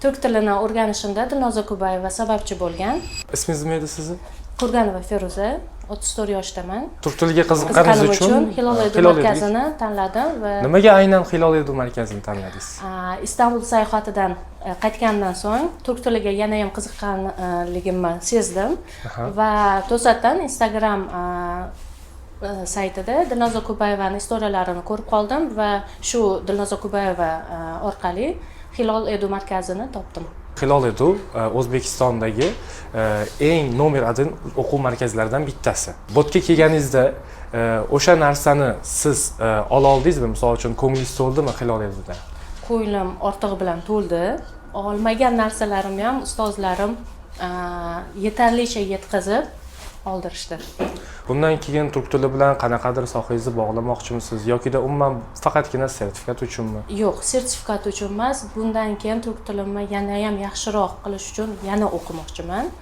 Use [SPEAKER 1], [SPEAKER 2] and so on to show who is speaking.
[SPEAKER 1] Turk tilini o'rganishimda Dilnoza Kubayeva sababchi bo'lgan.
[SPEAKER 2] Ismingiz nima edi sizni?
[SPEAKER 1] Qurganova Feruza, 34 yoshdaman.
[SPEAKER 2] Turk tiliga qiziqqaningiz uchun
[SPEAKER 1] Hilol Edu markazini tanladim va
[SPEAKER 2] nimaga aynan Hilol Edu markazini tanladingiz?
[SPEAKER 1] Istanbul sayohatidan qaytgandan so'ng turk tiliga yana ham qiziqqanligimni sezdim va to'satdan Instagram saytida Dilnoza Kubayevani istoriyalarini ko'rib qoldim va shu Dilnoza Kubayeva orqali Hilol Edu markazini topdim.
[SPEAKER 2] Hilol Edu O'zbekistondagi eng nomer 1 o'quv markazlaridan bittasi. Botga kelganingizda o'sha narsani siz ola oldingizmi? Misol uchun ko'nglingiz to'ldimi Hilol Eduda?
[SPEAKER 1] Ko'nglim ortig'i bilan to'ldi. Olmagan narsalarimni ham ustozlarim yetarlicha yetkazib oldirishdi.
[SPEAKER 2] Bundan keyin turk tili bilan qanaqadir sohangizni bog'lamoqchimisiz yoki umuman faqatgina sertifikat uchunmi?
[SPEAKER 1] Yo'q, sertifikat uchun emas. Bundan keyin turk tilimni yana ham yaxshiroq qilish uchun yana o'qimoqchiman.